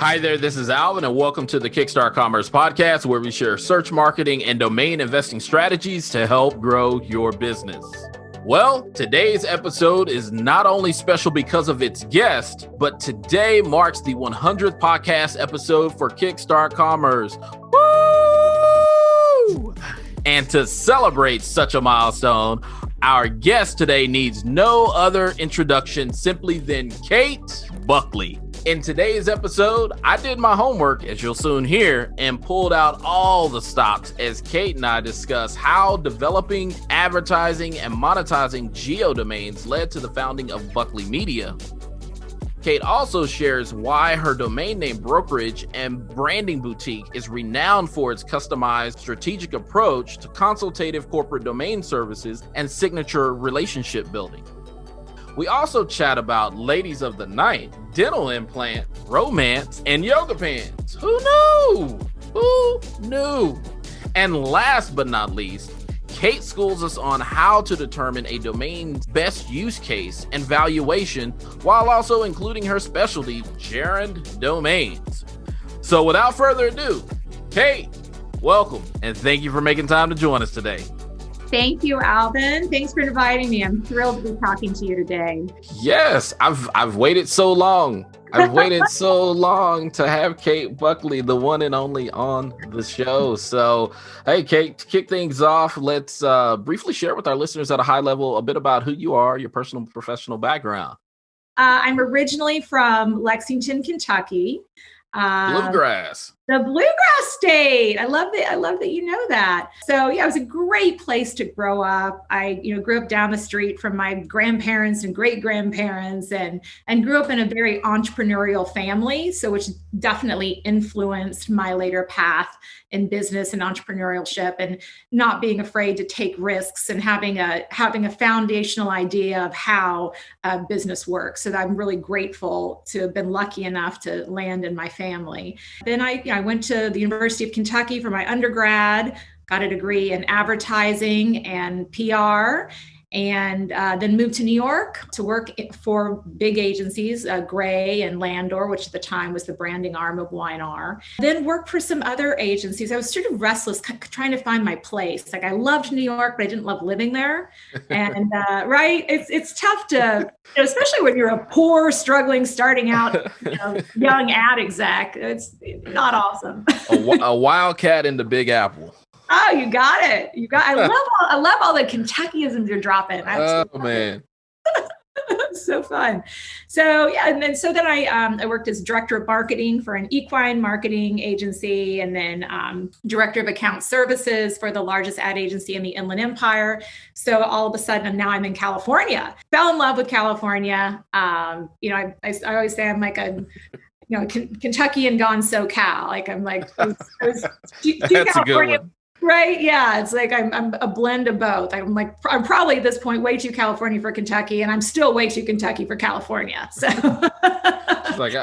Hi there, this is Alvin, and welcome to the Kickstart Commerce podcast, where we share search marketing and domain investing strategies to help grow your business. Well, today's episode is not only special because of its guest, but today marks the 100th podcast episode for Kickstart Commerce. Woo! And to celebrate such a milestone, our guest today needs no other introduction simply than Kate Buckley. In today's episode, I did my homework, as you'll soon hear, and pulled out all the stops as Kate and I discuss how developing, advertising, and monetizing geo domains led to the founding of Buckley Media. Kate also shares why her domain name brokerage and branding boutique is renowned for its customized strategic approach to consultative corporate domain services and signature relationship building. We also chat about ladies of the night, dental implant, romance, and yoga pants. Who knew? Who knew? And last but not least, Kate schools us on how to determine a domain's best use case and valuation, while also including her specialty, gerund domains. So without further ado, Kate, welcome, and thank you for making time to join us today. Thank you, Alvin. Thanks for inviting me. I'm thrilled to be talking to you today. Yes, I've waited so long. I've waited so long to have Kate Buckley, the one and only, on the show. So, hey, Kate, to kick things off, let's briefly share with our listeners at a high level a bit about who you are, your personal and professional background. I'm originally from Lexington, Kentucky. Bluegrass. The Bluegrass State. I love that you know that. So yeah, it was a great place to grow up. I, grew up down the street from my grandparents and great grandparents, and grew up in a very entrepreneurial family. So which definitely influenced my later path in business and entrepreneurship, and not being afraid to take risks and having a foundational idea of how business works. So I'm really grateful to have been lucky enough to land in my family. Then I went to the University of Kentucky for my undergrad, got a degree in advertising and PR, and then moved to New York to work for big agencies, Gray and Landor, which at the time was the branding arm of Y&R. Then worked for some other agencies. I was sort of restless, trying to find my place. Like I loved New York, but I didn't love living there. And right, it's tough to, especially when you're a poor, struggling, starting out, young ad exec. It's not awesome. a wildcat in the Big Apple. Oh, you got it. I love all the Kentuckyisms you're dropping. Oh man. So fun. So yeah, and then I worked as director of marketing for an equine marketing agency, and then director of account services for the largest ad agency in the Inland Empire. So all of a sudden now I'm in California. Fell in love with California. I always say I'm like a Kentuckian gone SoCal. Like I'm like I was That's a good one. Right. Yeah. It's like I'm a blend of both. I'm probably at this point way too California for Kentucky, and I'm still way too Kentucky for California. So it's like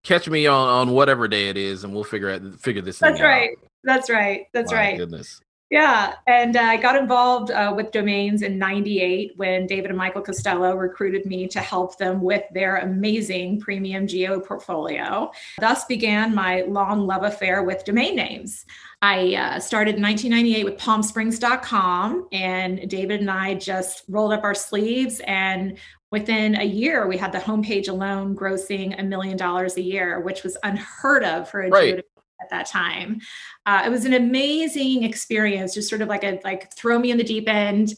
catch me on whatever day it is, and we'll figure this thing out. That's right. My goodness. Yeah. And I got involved with domains in 98 when David and Michael Castellos recruited me to help them with their amazing premium geo portfolio. Thus began my long love affair with domain names. I started in 1998 with palmsprings.com, and David and I just rolled up our sleeves, and within a year, we had the homepage alone grossing $1 million a year, which was unheard of for a geo at that time. It was an amazing experience, just sort of like throw me in the deep end,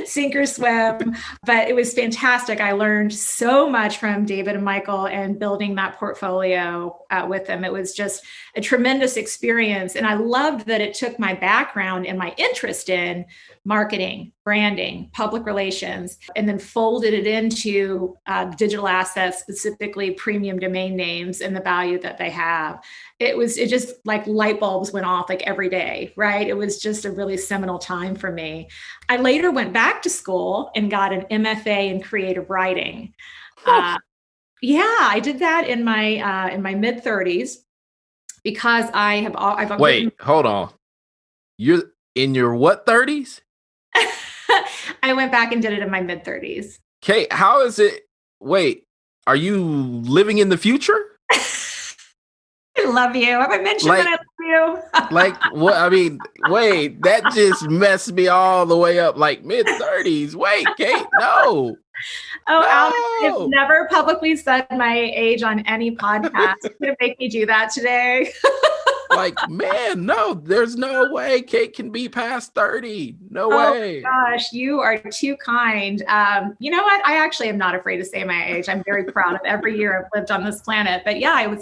sink or swim. But it was fantastic. I learned so much from David and Michael and building that portfolio with them. It was just a tremendous experience. And I loved that it took my background and my interest in marketing, branding, public relations, and then folded it into digital assets, specifically premium domain names and the value that they have. It just like light bulbs went off like every day, right? It was just a really seminal time for me. I later went back to school and got an MFA in creative writing. Yeah, I did that in my mid 30s because I've Wait, hold on. You're in your what 30s? I went back and did it in my mid 30s. Kate, how is it? Wait, are you living in the future? love you. Have I mentioned that I love you? Like what? I mean, wait, that just messed me all the way up. Like mid-30s. Wait, Kate, no. Oh, Alvin, I've No. never publicly said my age on any podcast. You're going to make me do that today. Like, man, no, there's no way Kate can be past 30. No Oh way. gosh, you are too kind. You know what? I actually am not afraid to say my age. I'm very proud of every year I've lived on this planet. But yeah,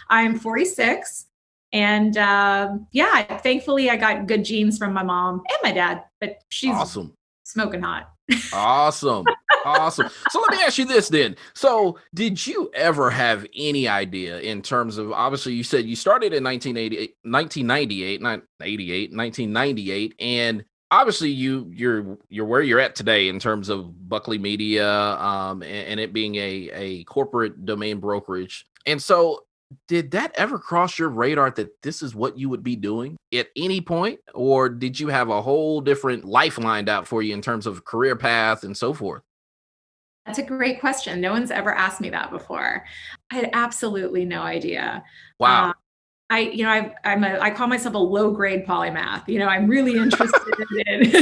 I'm 46. And yeah, thankfully I got good genes from my mom and my dad, but she's Awesome. smoking hot. Awesome. Awesome. So let me ask you this then. So did you ever have any idea in terms of, obviously you said you started in 1998, and obviously you're where you're at today in terms of Buckley Media, and it being a corporate domain brokerage. And so did that ever cross your radar that this is what you would be doing at any point? Or did you have a whole different life lined out for you in terms of career path and so forth? That's a great question. No one's ever asked me that before. I had absolutely no idea. Wow. I call myself a low grade polymath. I'm really interested in,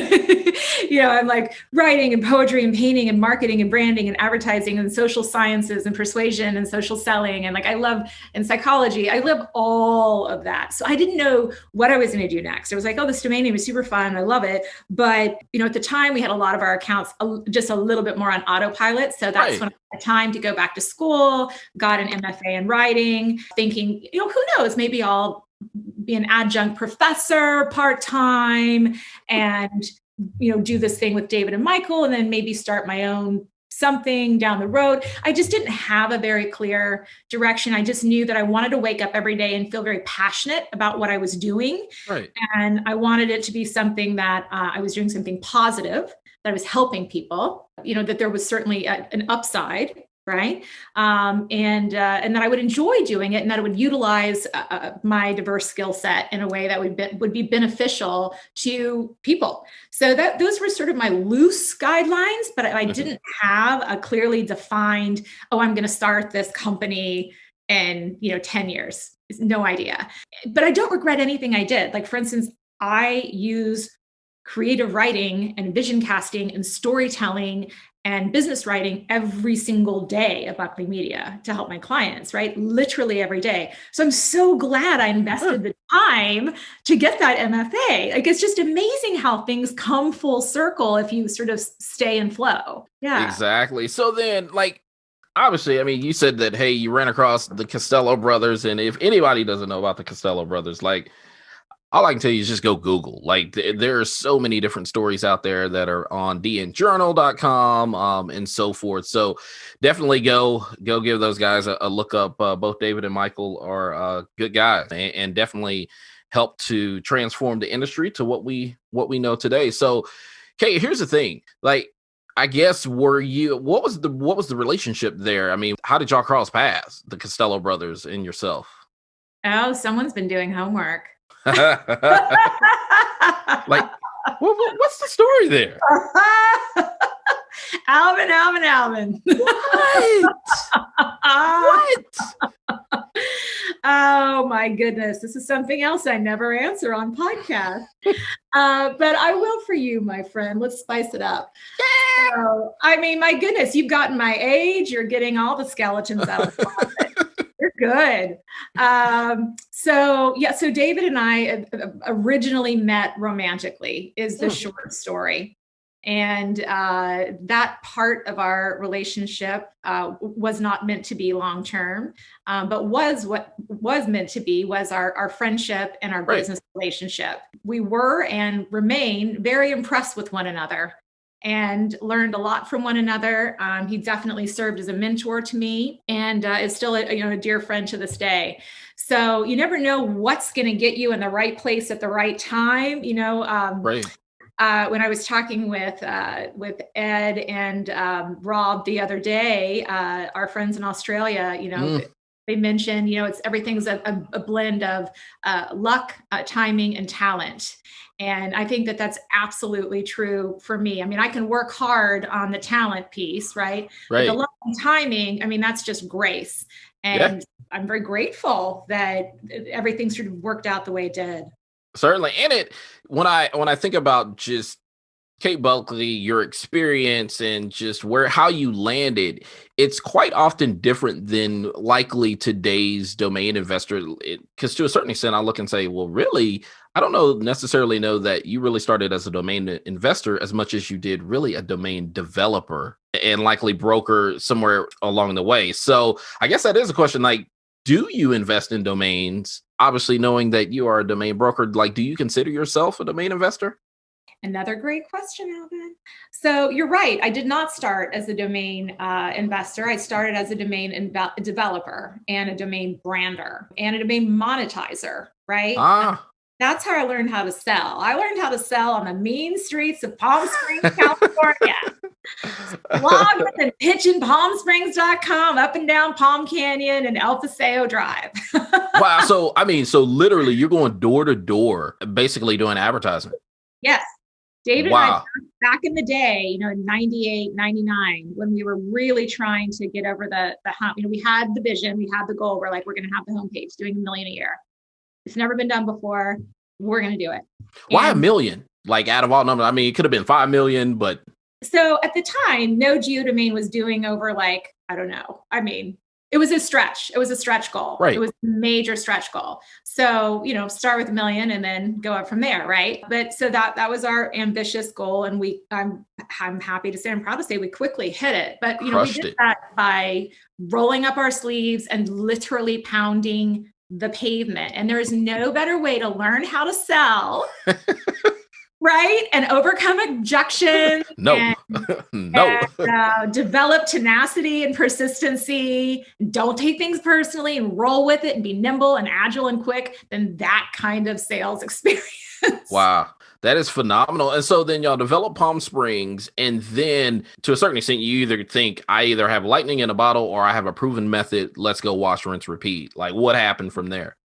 I'm like writing and poetry and painting and marketing and branding and advertising and social sciences and persuasion and social selling. And and psychology. I love all of that. So I didn't know what I was going to do next. I was like, oh, this domain name is super fun. I love it. But, at the time we had a lot of our accounts just a little bit more on autopilot. So that's when I had time to go back to school, got an MFA in writing, thinking, who knows, maybe I'll be an adjunct professor part-time and, do this thing with David and Michael, and then maybe start my own something down the road. I just didn't have a very clear direction. I just knew that I wanted to wake up every day and feel very passionate about what I was doing. Right. And I wanted it to be something that I was doing something positive, that I was helping people, that there was certainly an upside. Right. And that I would enjoy doing it, and that it would utilize my diverse skill set in a way that would be beneficial to people. So those were sort of my loose guidelines, but I didn't have a clearly defined, I'm going to start this company in, 10 years. No idea. But I don't regret anything I did. Like, for instance, I use creative writing and vision casting and storytelling and business writing every single day at Buckley Media to help my clients, right? Literally every day. So I'm so glad I invested the time to get that MFA. Like, it's just amazing how things come full circle if you sort of stay in flow. Yeah. Exactly. So then, obviously, I mean, you said that, hey, you ran across the Castello brothers. And if anybody doesn't know about the Castello brothers, all I can tell you is just go Google. There are so many different stories out there that are on dnjournal.com and so forth. So definitely go give those guys a look up. Both David and Michael are good guys and definitely help to transform the industry to what we know today. So, Kate, here's the thing. I guess what was the relationship there? I mean, how did y'all cross paths, the Castello brothers and yourself? Oh, someone's been doing homework. What's the story there? Alvin. What? Oh my goodness. This is something else I never answer on podcasts. But I will for you, my friend. Let's spice it up. Yeah. So, I mean, my goodness, you've gotten my age. You're getting all the skeletons out of the closet. You're good. So David and I originally met romantically is the short story. And that part of our relationship was not meant to be long-term, but what was meant to be was our friendship and our business relationship. We were and remain very impressed with one another and learned a lot from one another. He definitely served as a mentor to me and is still a dear friend to this day. So you never know what's going to get you in the right place at the right time. When I was talking with Ed and Rob the other day, our friends in Australia, they mentioned, it's everything's a blend of luck, timing, and talent. And I think that that's absolutely true for me. I mean, I can work hard on the talent piece, right? But the Right. luck and timing, I mean, that's just grace. Yeah. And I'm very grateful that everything sort of worked out the way it did. Certainly. And when I think about just Kate Buckley, your experience and just how you landed, it's quite often different than likely today's domain investor. Because to a certain extent, I look and say, well, really, I don't necessarily know that you really started as a domain investor as much as you did really a domain developer and likely broker somewhere along the way. So I guess that is a question, like, do you invest in domains? Obviously, knowing that you are a domain broker, like, do you consider yourself a domain investor? Another great question, Alvin. So you're right. I did not start as a domain investor. I started as a domain developer and a domain brander and a domain monetizer, right? Ah. That's how I learned how to sell. I learned how to sell on the mean streets of Palm Springs, California. Logging and pitching palmsprings.com up and down Palm Canyon and El Paseo Drive. Wow. So literally you're going door to door, basically doing advertising. Yes. David Wow. and I, back in the day, in 98, 99, when we were really trying to get over the hump, we had the vision, we had the goal. We're like, we're going to have the homepage doing $1 million a year. It's never been done before. We're going to do it. Why $1 million? Like, out of all numbers, I mean, it could have been 5 million, but so at the time, no geodomain was doing over, like, I don't know. I mean, it was a stretch. It was a stretch goal. Right. It was a major stretch goal. So, start with $1 million and then go up from there, right? But so that was our ambitious goal, and I'm happy to say, I'm proud to say, we quickly hit it. But we did that by rolling up our sleeves and literally pounding the pavement. And there is no better way to learn how to sell. Right? And overcome objections. No. And develop tenacity and persistency. Don't take things personally and roll with it and be nimble and agile and quick. Than that kind of sales experience. Wow. That is phenomenal. And so then y'all develop Palm Springs, and then to a certain extent, you either think, I either have lightning in a bottle or I have a proven method. Let's go wash, rinse, repeat. Like, what happened from there?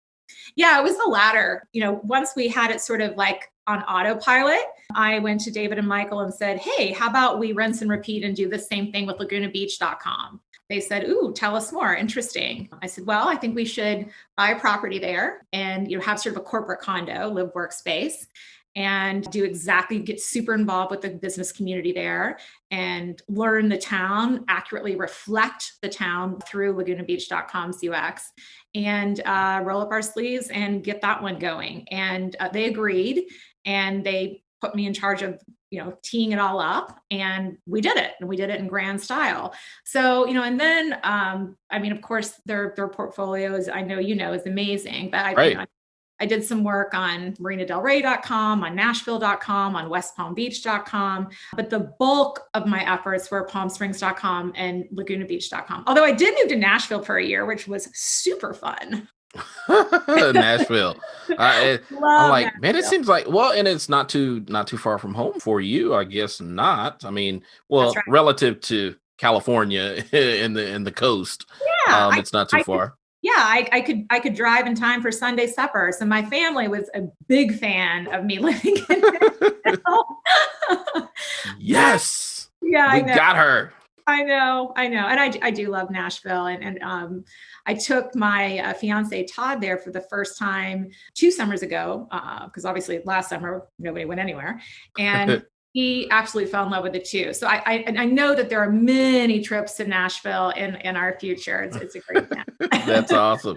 Yeah, it was the latter. Once we had it sort of like on autopilot, I went to David and Michael and said, hey, how about we rinse and repeat and do the same thing with lagunabeach.com? They said, ooh, tell us more. Interesting. I said, well, I think we should buy a property there and have sort of a corporate condo, live workspace, and get super involved with the business community there and learn the town, accurately reflect the town through lagunabeach.com's UX, and roll up our sleeves and get that one going. And they agreed, and they put me in charge of teeing it all up, and we did it, and we did it in grand style. So and then of course their portfolio is, I know is amazing, but Right. I did some work on marinadelrey.com, on Nashville.com, on westpalmbeach.com, but the bulk of my efforts were palmsprings.com and lagunabeach.com. Although I did move to Nashville for a year, which was super fun. Nashville. I'm like, Nashville. man, it seems like, well, and it's not too far from home for you, I guess not. I mean, well, That's right. relative to California in the coast, Yeah, it's not too far. I could drive in time for Sunday supper. So my family was a big fan of me living in Nashville. Yes. Yeah, we I know. got her. I know. And I do love Nashville. And I took my fiance Todd there for the first time 2 summers ago, because obviously last summer, nobody went anywhere. And he absolutely fell in love with it too. So I know that there are many trips to Nashville in our future. It's a great plan. That's awesome.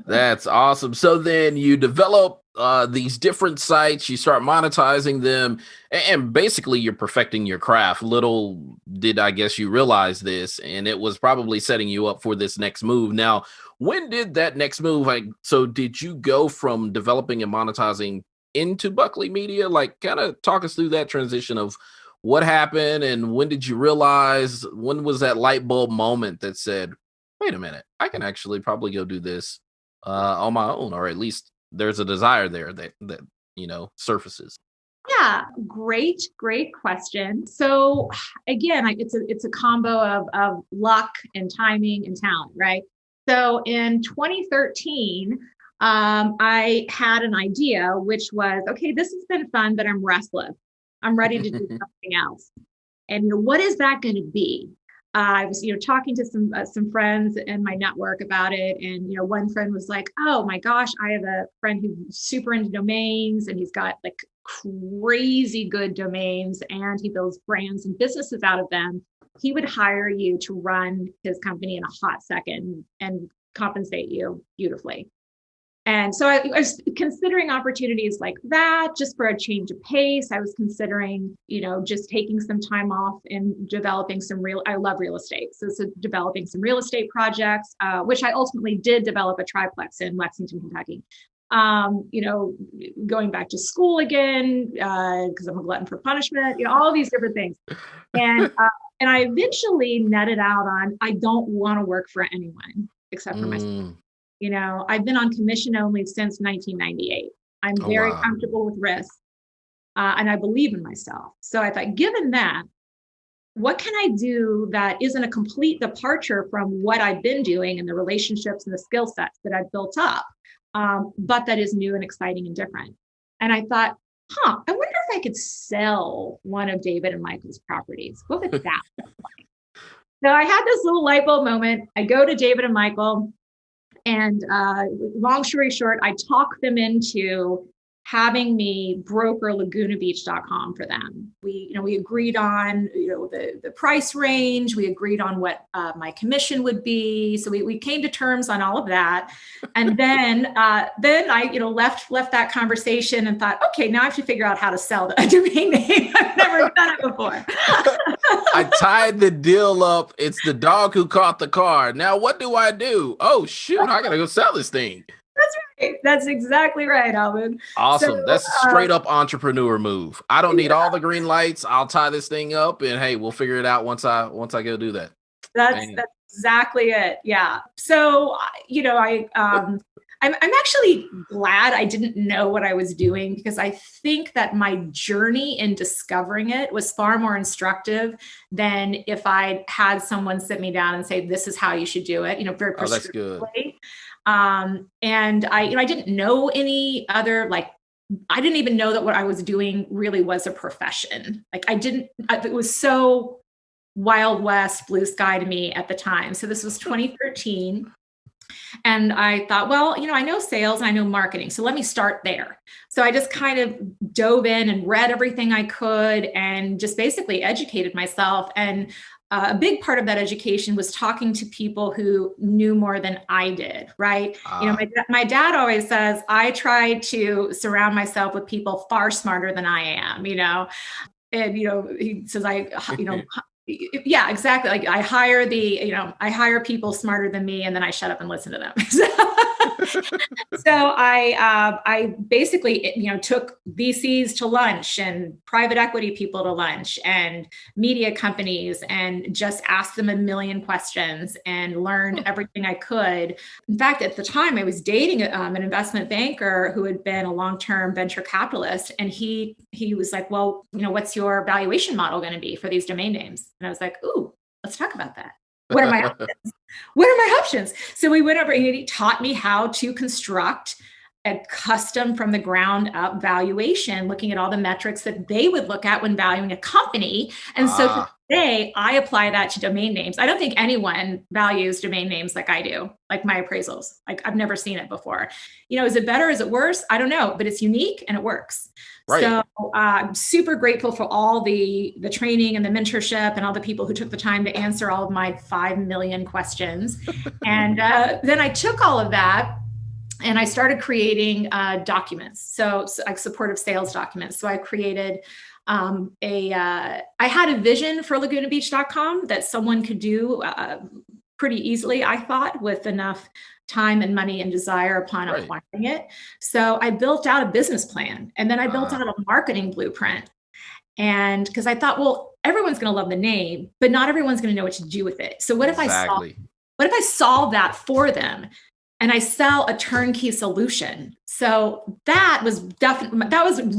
That's awesome. So then you develop these different sites, you start monetizing them, and basically you're perfecting your craft. Little did I guess you realize this, and it was probably setting you up for this next move. Now, when did that next move, so did you go from developing and monetizing into Buckley Media? Like, kind of talk us through that transition of what happened, and when did you realize, when was that light bulb moment that said, wait a minute, I can actually probably go do this on my own, or at least there's a desire there that surfaces. Yeah, great question. So again, it's a combo of luck and timing and talent, right? So in 2013, I had an idea, which was, okay, this has been fun, but I'm restless. I'm ready to do something else. And what is that going to be? I was, talking to some friends in my network about it, and one friend was like, "Oh my gosh, I have a friend who's super into domains, and he's got like crazy good domains, and he builds brands and businesses out of them. He would hire you to run his company in a hot second and compensate you beautifully." And so I was considering opportunities like that just for a change of pace. I was considering, just taking some time off and developing I love real estate. So developing some real estate projects, which I ultimately did develop a triplex in Lexington, Kentucky. Going back to school again, because I'm a glutton for punishment, all these different things. And I eventually netted out on, I don't want to work for anyone except for myself. I've been on commission only since 1998. I'm very comfortable with risk, and I believe in myself. So I thought, given that, what can I do that isn't a complete departure from what I've been doing and the relationships and the skill sets that I've built up, but that is new and exciting and different? And I thought, I wonder if I could sell one of David and Michael's properties. What would that look like? So I had this little light bulb moment. I go to David and Michael. And long story short, I talked them into having me broker lagunabeach.com for them. We agreed on, the price range. We agreed on what my commission would be. So we came to terms on all of that. And then I, left that conversation and thought, okay, now I have to figure out how to sell a domain name. I've never done it before. I tied the deal up. It's the dog who caught the car. Now what do I do? Oh shoot, I gotta go sell this thing. That's right. That's exactly right, Alvin. Awesome. So, that's a straight up entrepreneur move. I don't need all the green lights. I'll tie this thing up, and hey, we'll figure it out once I go do that. That's exactly it. Yeah. So I'm actually glad I didn't know what I was doing, because I think that my journey in discovering it was far more instructive than if I had someone sit me down and say, "This is how you should do it." Very prescriptively. That's good. And I didn't know any other, I didn't even know that what I was doing really was a profession. It was so Wild West, blue sky to me at the time. So this was 2013. And I thought, well, I know sales and I know marketing, so let me start there. So I just kind of dove in and read everything I could and just basically educated myself. And a big part of that education was talking to people who knew more than I did, right? My dad always says, I try to surround myself with people far smarter than I am, and, he says, yeah, exactly. I hire people smarter than me, and then I shut up and listen to them. So I basically, took VCs to lunch and private equity people to lunch and media companies, and just asked them a million questions and learned everything I could. In fact, at the time I was dating an investment banker who had been a long-term venture capitalist. And he was like, well, what's your valuation model going to be for these domain names? And I was like, ooh, let's talk about that. What are my options? What are my options? So we went over and he taught me how to construct a custom from the ground up valuation, looking at all the metrics that they would look at when valuing a company. And so today I apply that to domain names. I don't think anyone values domain names like I do, like my appraisals. I've never seen it before. Is it better? Is it worse? I don't know, but it's unique and it works. Right. So I'm super grateful for all the training and the mentorship and all the people who took the time to answer all of my 5 million questions. And then I took all of that and I started creating documents. So like supportive sales documents. So I created I had a vision for lagunabeach.com that someone could do pretty easily, I thought, with enough time and money and desire upon acquiring it. So I built out a business plan, and then I built out a marketing blueprint. And because I thought, well, everyone's going to love the name, but not everyone's going to know what to do with it. So what if I solve that for them? And I sell a turnkey solution. So that was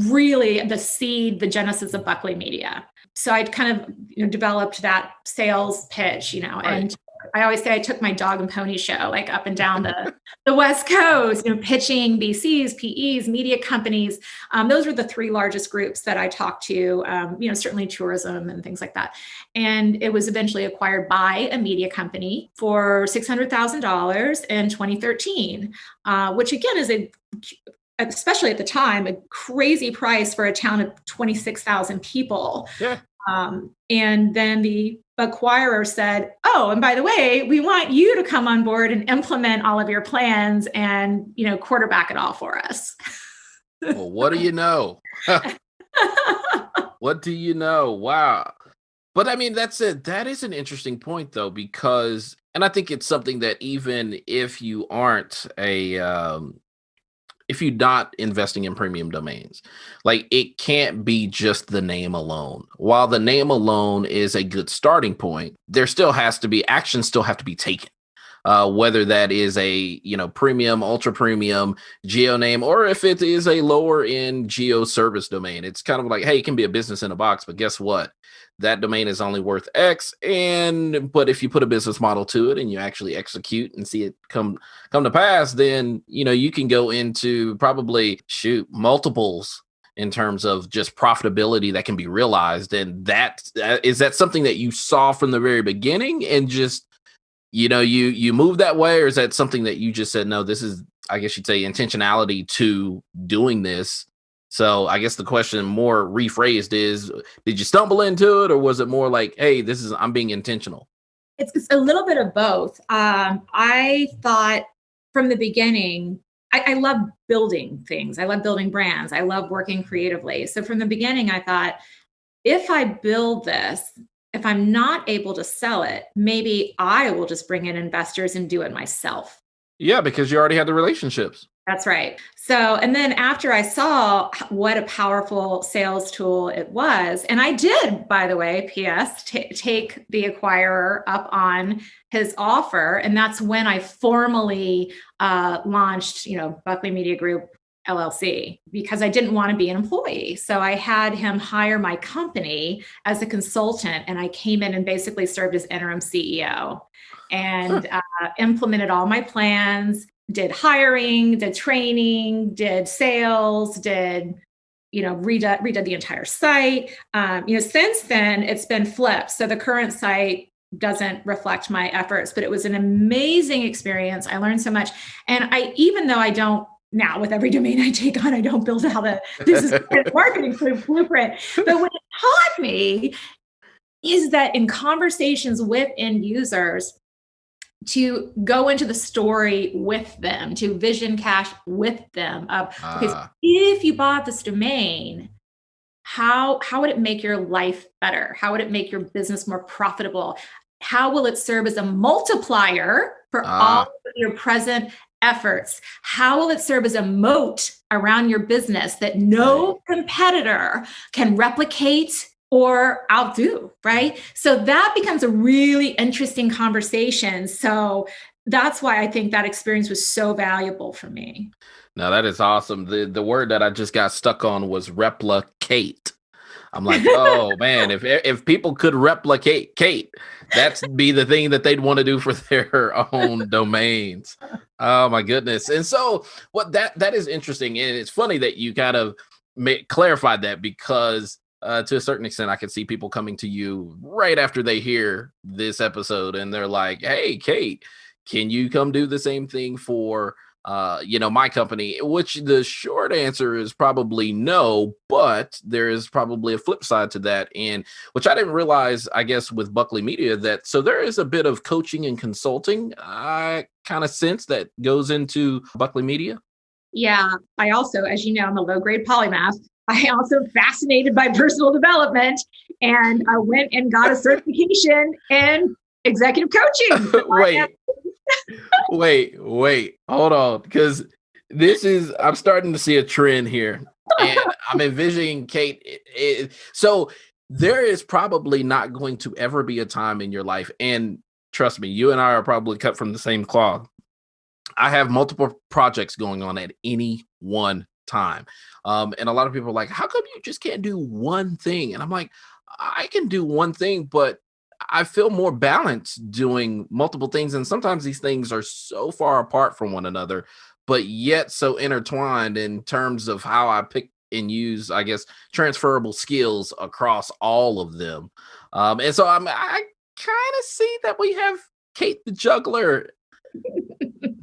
really the seed, the genesis of Buckley Media. So I'd kind of developed that sales pitch, and I always say I took my dog and pony show like up and down the West Coast, pitching BCs, PEs, media companies. Those were the three largest groups that I talked to, certainly tourism and things like that. And it was eventually acquired by a media company for $600,000 in 2013, which again is especially at the time, a crazy price for a town of 26,000 people. Yeah. And then the acquirer said, oh, and by the way, we want you to come on board and implement all of your plans and, quarterback it all for us. Well, what do you know? What do you know? Wow. But I mean, that's it. That is an interesting point, though, because, and I think it's something that even if you aren't if you're not investing in premium domains, like it can't be just the name alone. While the name alone is a good starting point, there still has to be actions still have to be taken. Whether that is a premium, ultra premium geo name, or if it is a lower end geo service domain, it's kind of like, hey, it can be a business in a box, but guess what? That domain is only worth X. But if you put a business model to it and you actually execute and see it come to pass, then you can go into probably multiples in terms of just profitability that can be realized. And is that something that you saw from the very beginning and just you move that way, or is that something that you just said, no, this is, I guess you'd say, intentionality to doing this? So I guess the question more rephrased is, did you stumble into it, or was it more like, hey, I'm being intentional? It's a little bit of both. I thought from the beginning, I love building things. I love building brands. I love working creatively. So from the beginning, I thought, if I build this, if I'm not able to sell it, maybe I will just bring in investors and do it myself. Yeah, because you already had the relationships. That's right. So, and then after I saw what a powerful sales tool it was, and I did, by the way, PS, take the acquirer up on his offer. And that's when I formally launched, Buckley Media Group LLC, because I didn't want to be an employee. So I had him hire my company as a consultant, and I came in and basically served as interim CEO and implemented all my plans, did hiring, did training, did sales, did, redid the entire site. Since then it's been flipped. So the current site doesn't reflect my efforts, but it was an amazing experience. I learned so much. And even though I don't, now with every domain I take on, I don't build out a business marketing blueprint. But what it taught me is that in conversations with end users, to go into the story with them, to vision cash with them. Because if you bought this domain, how would it make your life better? How would it make your business more profitable? How will it serve as a multiplier for all of your present efforts? How will it serve as a moat around your business that no competitor can replicate or outdo, right? So that becomes a really interesting conversation. So that's why I think that experience was so valuable for me. Now that is awesome. The word that I just got stuck on was replicate. I'm like, oh man, if people could replicate Kate, that'd be the thing that they'd want to do for their own domains. Oh my goodness. And so that is interesting. And it's funny that you kind of clarified that, because to a certain extent, I can see people coming to you right after they hear this episode and they're like, hey, Kate, can you come do the same thing for, my company? Which the short answer is probably no, but there is probably a flip side to that. And which I didn't realize, I guess, with Buckley Media, so there is a bit of coaching and consulting, I kind of sense, that goes into Buckley Media. Yeah. I also, as you know, I'm a low grade polymath. I also fascinated by personal development, and I went and got a certification in executive coaching. Wait, hold on, because I'm starting to see a trend here, and I'm envisioning Kate. So there is probably not going to ever be a time in your life, and trust me, you and I are probably cut from the same cloth. I have multiple projects going on at any one time. And a lot of people are like, how come you just can't do one thing? And I'm like, I can do one thing, but I feel more balanced doing multiple things. And sometimes these things are so far apart from one another, but yet so intertwined in terms of how I pick and use, I guess, transferable skills across all of them. And so I kind of see that we have Kate the juggler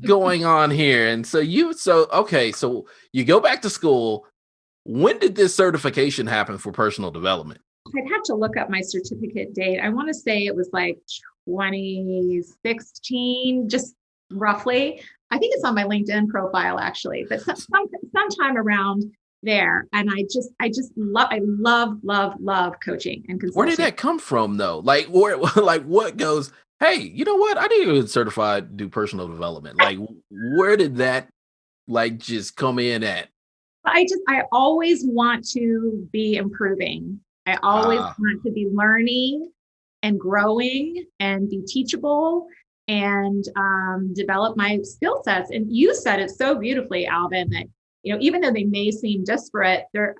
going on here. And okay, so you go back to school. When did this certification happen for personal development? I'd have to look up my certificate date. I want to say it was like 2016, just roughly. I think it's on my LinkedIn profile actually, but sometime around there. And I love coaching and consulting. Where did that come from though? Like what goes, hey, you know what? I need to get certified to do personal development. Like where did that just come in at? I always want to be improving. I always want to be learning and growing and be teachable and develop my skill sets. And you said it so beautifully, Alvin, that, even though they may seem disparate, they're,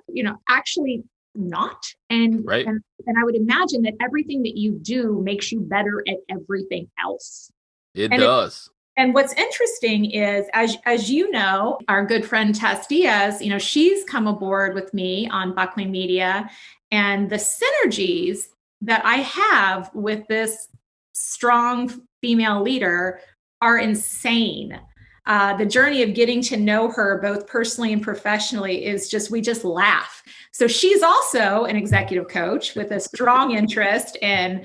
actually not. And, right. and I would imagine that everything that you do makes you better at everything else. It does. And what's interesting is, as you know, our good friend Tess Diaz, she's come aboard with me on Buckley Media, and the synergies that I have with this strong female leader are insane. The journey of getting to know her both personally and professionally is we just laugh. So she's also an executive coach with a strong interest in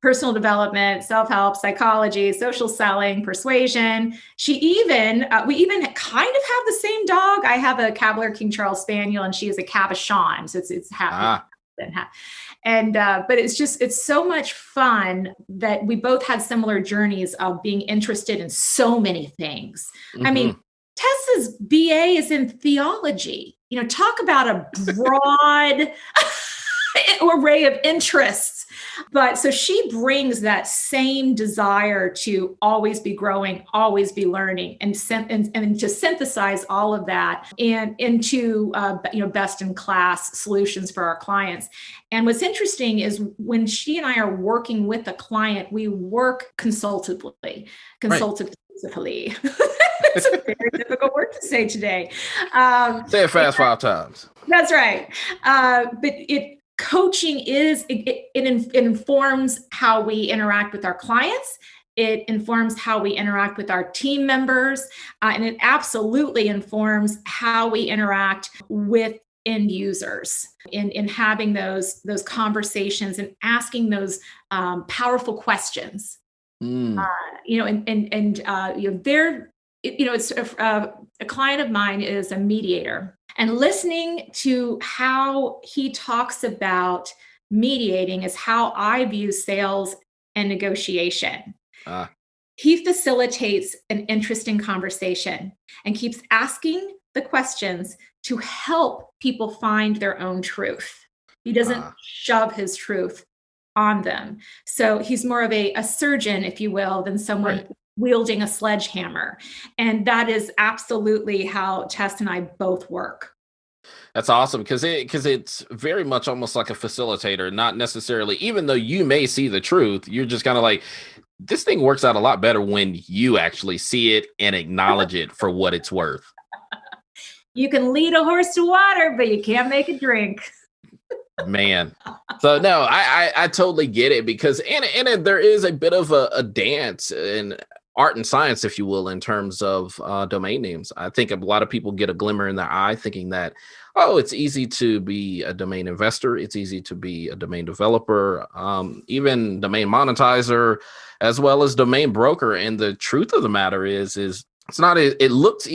personal development, self-help, psychology, social selling, persuasion. We even kind of have the same dog. I have a Cavalier King Charles Spaniel, and she is a Cavachon. So it's half. And but it's so much fun that we both had similar journeys of being interested in so many things. Mm-hmm. I mean, Tessa's BA is in theology. Talk about a broad array of interests. But so she brings that same desire to always be growing, always be learning, and to synthesize all of that and into best in class solutions for our clients. And what's interesting is when she and I are working with a client, we work consultatively. Consultatively. It's a very difficult word to say today. Say it fast 5 times. That's right. But coaching it informs how we interact with our clients. It informs how we interact with our team members. And it absolutely informs how we interact with end users in having those conversations and asking those powerful questions. It's a client of mine is a mediator. And listening to how he talks about mediating is how I view sales and negotiation. He facilitates an interesting conversation and keeps asking the questions to help people find their own truth. He doesn't shove his truth on them. So he's more of a surgeon, if you will, than someone wielding a sledgehammer. And that is absolutely how Tess and I both work. That's awesome because it's very much almost like a facilitator, not necessarily, even though you may see the truth, you're just kind of like, this thing works out a lot better when you actually see it and acknowledge it for what it's worth. You can lead a horse to water, but you can't make it drink. Man. So no, I totally get it because and there is a bit of a dance in art and science, if you will, in terms of domain names. I think a lot of people get a glimmer in their eye thinking that, it's easy to be a domain investor. It's easy to be a domain developer, even domain monetizer, as well as domain broker. And the truth of the matter is it's not, it looks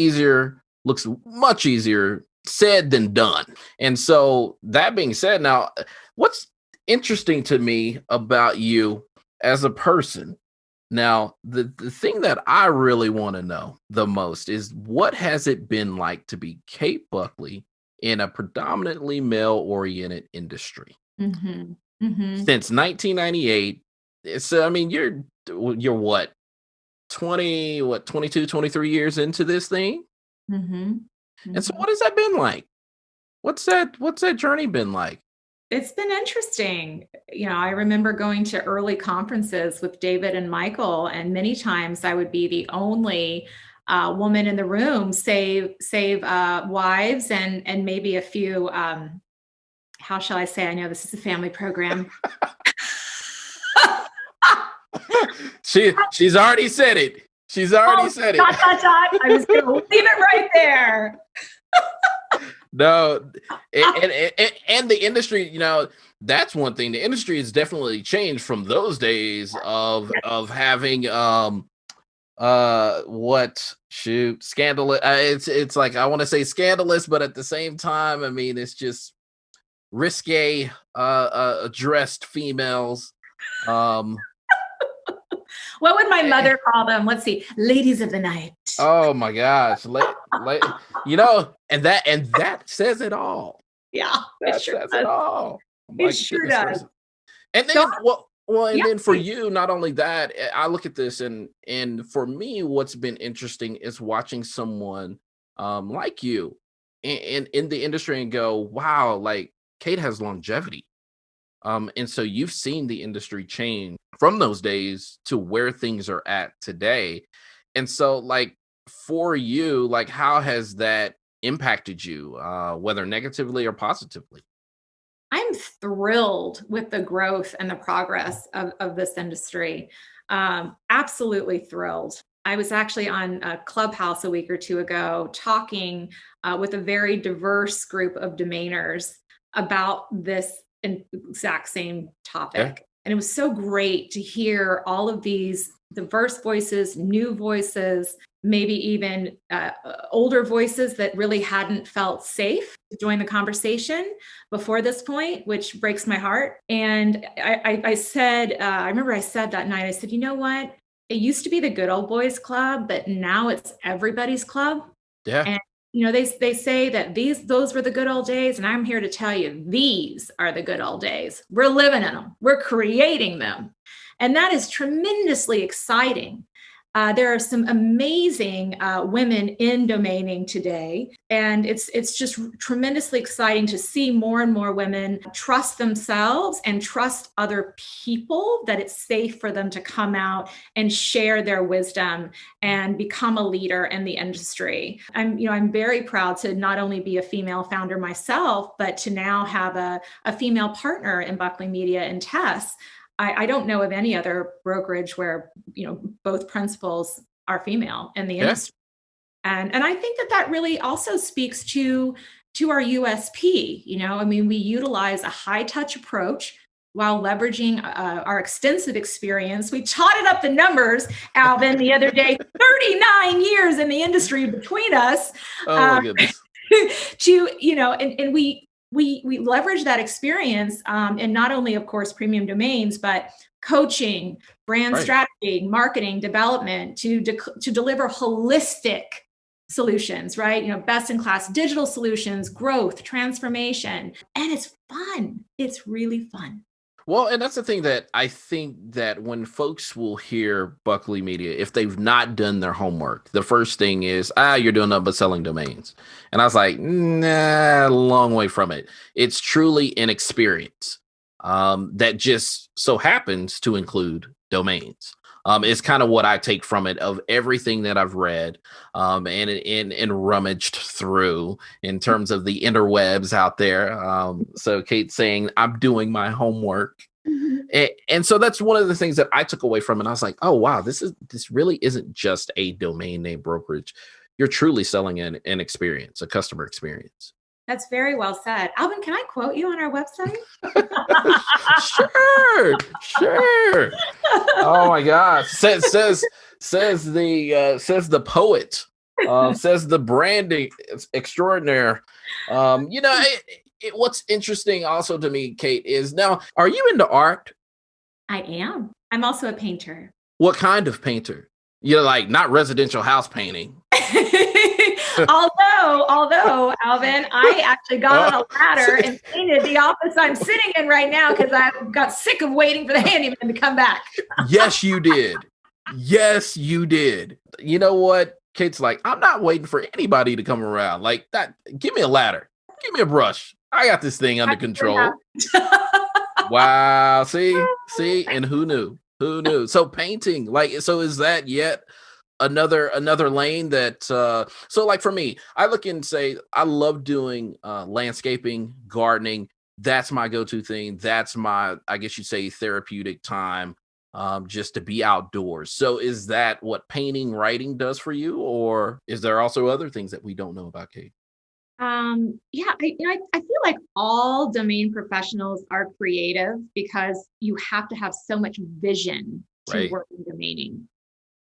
much easier said than done. And so that being said, now what's interesting to me about you as a person, now the thing that I really want to know the most is what has it been like to be Kate Buckley in a predominantly male-oriented industry since 1998? So I mean, you're what 22, 23 years into this thing. And so what has that been like? What's that journey been like? It's been interesting. I remember going to early conferences with David and Michael, and many times I would be the only woman in the room, save wives and maybe a few. How shall I say? I know this is a family program. She's already said it. She's already said it. I was going to leave it right there. No, and the industry, that's one thing. The industry has definitely changed from those days of having scandalous. It's like, I want to say scandalous, but at the same time, I mean, it's just risque dressed females. What would my mother call them? Let's see, ladies of the night. Oh my gosh, and that says it all. Yeah, that says it all. It sure does. And then, and then for you, not only that, I look at this, and for me, what's been interesting is watching someone like you in the industry and go, wow, like Kate has longevity. And so you've seen the industry change from those days to where things are at today. And so, like, for you, like, how has that impacted you, whether negatively or positively? I'm thrilled with the growth and the progress of this industry. Absolutely thrilled. I was actually on a Clubhouse a week or two ago talking with a very diverse group of domainers about this exact same topic. Yeah. And it was so great to hear all of these diverse voices, new voices, maybe even older voices that really hadn't felt safe to join the conversation before this point, which breaks my heart. And I said, I remember I said that night, I said, you know what? It used to be the good old boys club, but now it's everybody's club. Yeah. And they say that those were the good old days, and I'm here to tell you, these are the good old days. We're living in them. We're creating them. And that is tremendously exciting. There are some amazing women in domaining today, and it's just tremendously exciting to see more and more women trust themselves and trust other people, that it's safe for them to come out and share their wisdom and become a leader in the industry. I'm very proud to not only be a female founder myself, but to now have a female partner in Buckley Media and Tess. I don't know of any other brokerage where, both principals are female in the industry. And I think that really also speaks to our USP. We utilize a high touch approach while leveraging our extensive experience. We totted up the numbers, Alvin, the other day, 39 years in the industry between us. Oh my goodness. And we leverage that experience in not only, of course, premium domains, but coaching, brand strategy, marketing, development to deliver holistic solutions, right? Best in class digital solutions, growth, transformation. And it's fun. It's really fun. Well, and that's the thing that I think that when folks will hear Buckley Media, if they've not done their homework, the first thing is, you're doing nothing but selling domains. And I was like, nah, long way from it. It's truly an experience that just so happens to include domains. Is kind of what I take from it, of everything that I've read and rummaged through in terms of the interwebs out there. So Kate's saying I'm doing my homework. Mm-hmm. And so that's one of the things that I took away from it. I was like, oh, wow, this really isn't just a domain name brokerage. You're truly selling an experience, a customer experience. That's very well said. Alvin, can I quote you on our website? Sure. Oh my gosh. Says the poet. Says the branding extraordinaire. What's interesting also to me, Kate, is now, are you into art? I am. I'm also a painter. What kind of painter? You're like, not residential house painting. Although, Alvin, I actually got on a ladder and painted the office I'm sitting in right now because I got sick of waiting for the handyman to come back. Yes, you did. You know what? Kate's like, I'm not waiting for anybody to come around like that. Give me a ladder. Give me a brush. I got this thing under control. Yeah. Wow. See, and who knew? Who knew? So painting, so is that yet another lane that so like for me, I look and say I love doing landscaping, gardening. That's my go-to thing. That's my, I guess you'd say, therapeutic time, just to be outdoors. So is that what painting, writing does for you, or is there also other things that we don't know about, Kate? Yeah, I feel like all domain professionals are creative because you have to have so much vision to Right. work in domaining.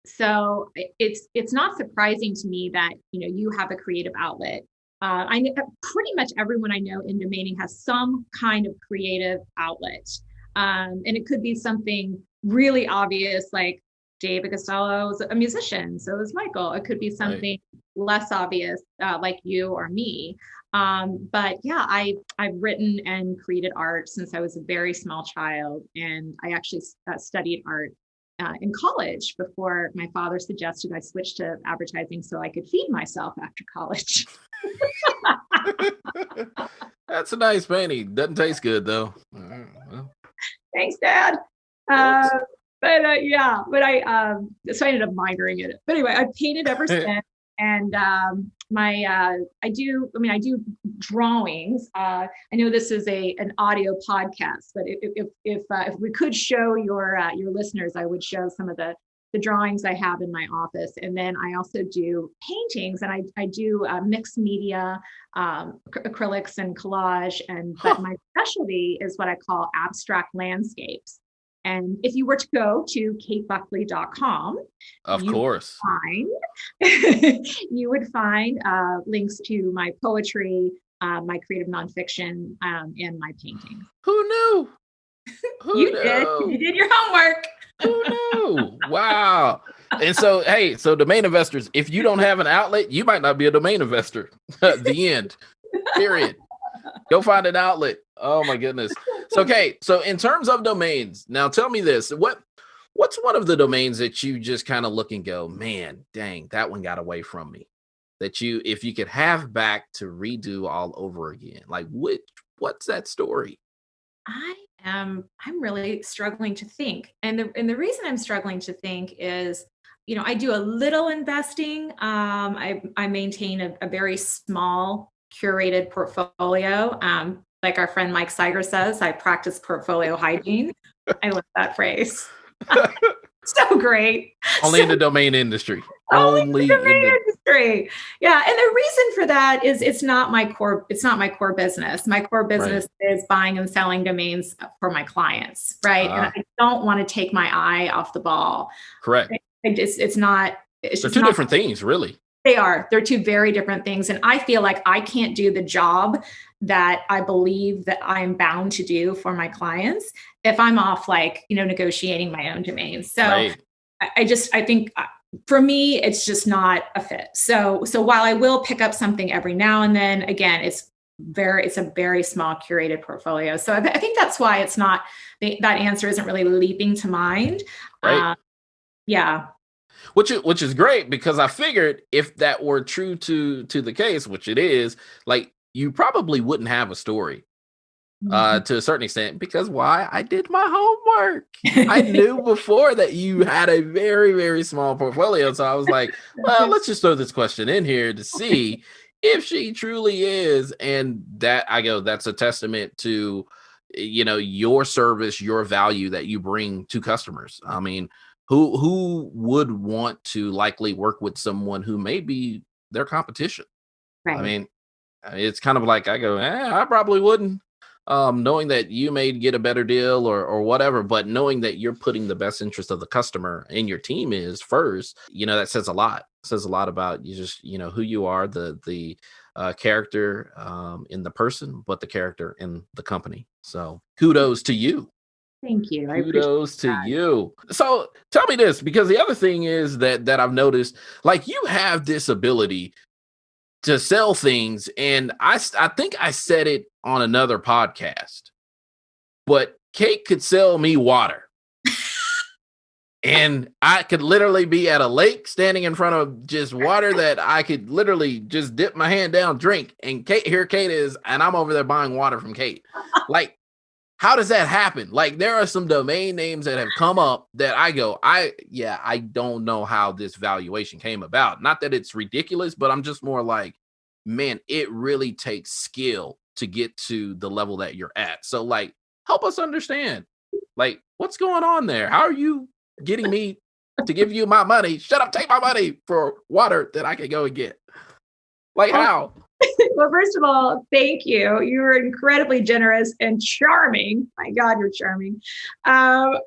So it's not surprising to me that you have a creative outlet. Pretty much everyone I know in domaining has some kind of creative outlet, and it could be something really obvious like David Castello is a musician, so is Michael. It could be Right. something less obvious, like you or me. But yeah, I've written and created art since I was a very small child, and I actually studied art in college before my father suggested I switch to advertising so I could feed myself after college. That's a nice painting. Doesn't taste good though. Well, Thanks, Dad. Uh, whoops. but so I ended up minoring in it. But anyway, I've painted ever since, and I do drawings. I know this is an audio podcast, but if we could show your listeners, I would show some of the drawings I have in my office, and then I also do paintings, and I do mixed media, acrylics and collage, but my specialty is what I call abstract landscapes. And if you were to go to katebuckley.com, Of you course. you would find links to my poetry, my creative nonfiction, and my paintings. Who knew? Who You did. You knew? did your homework. Who knew? Wow. And so, hey, so domain investors, if you don't have an outlet, you might not be a domain investor. The end. Period. Go find an outlet. Oh my goodness. So, okay. So in terms of domains, now tell me this. What's one of the domains that you just kind of look and go, man, dang, that one got away from me? That you, if you could have back to redo all over again, like what's that story? I'm really struggling to think. And the reason I'm struggling to think is, I do a little investing. I maintain a very small curated portfolio. Like our friend Mike Siger says, I practice portfolio hygiene. I love that phrase. So great. Only in the domain industry. Only Only the in domain the industry. Yeah. And the reason for that is it's not my core business. My core right. business is buying and selling domains for my clients. Right. And Ah, I don't want to take my eye off the ball. correct. It's not, it's They're just two not, different things, really. they're two very different things. And I feel like I can't do the job that I believe that I'm bound to do for my clients if I'm off, like, negotiating my own domains. So Right. I think for me, it's just not a fit. So while I will pick up something every now and then, again, it's a very small curated portfolio. So I think that's why it's not, that answer isn't really leaping to mind. Right. Yeah. Which is great, because I figured if that were true to the case, which it is, like, you probably wouldn't have a story to a certain extent, because why? I did my homework. I knew before that you had a very, very small portfolio. So I was like, well, let's just throw this question in here to see if she truly is. And that's a testament to, your service, your value that you bring to customers. I mean, who would want to likely work with someone who may be their competition? I Right. mean, it's kind of like I go, I probably wouldn't, knowing that you may get a better deal or whatever, but knowing that you're putting the best interest of the customer and your team is first, that says a lot. It says a lot about you, just who you are, the character in the person, but the character in the company. So kudos to you. Thank you. I appreciate Kudos to that. you. So tell me this, because the other thing is that I've noticed, like, you have this ability to sell things, and I think I said it on another podcast, but Kate could sell me water. And I could literally be at a lake standing in front of just water that I could literally just dip my hand down, drink. And Kate is, and I'm over there buying water from Kate. Like, how does that happen? Like, there are some domain names that have come up that I don't know how this valuation came about. Not that it's ridiculous, but I'm just more like, man, it really takes skill to get to the level that you're at. So, like, help us understand, like, what's going on there? How are you getting me to give you my money? Shut up, take my money for water that I can go and get. Like, how? Well, first of all, thank you. You were incredibly generous and charming. My God, you're charming. I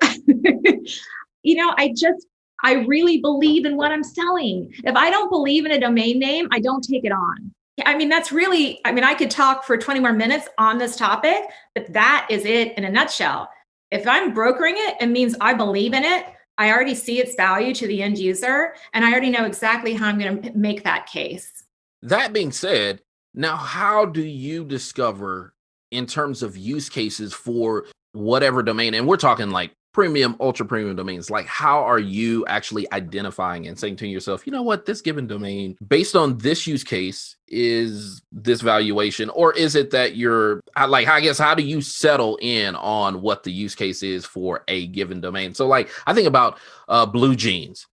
really believe in what I'm selling. If I don't believe in a domain name, I don't take it on. I mean, I could talk for 20 more minutes on this topic, but that is it in a nutshell. If I'm brokering it, it means I believe in it. I already see its value to the end user, and I already know exactly how I'm going to make that case. That being said, now how do you discover in terms of use cases for whatever domain? And we're talking like premium, ultra premium domains. Like, how are you actually identifying and saying to yourself, you know what, this given domain based on this use case is this valuation? Or is it that how do you settle in on what the use case is for a given domain? So like, I think about Blue Jeans.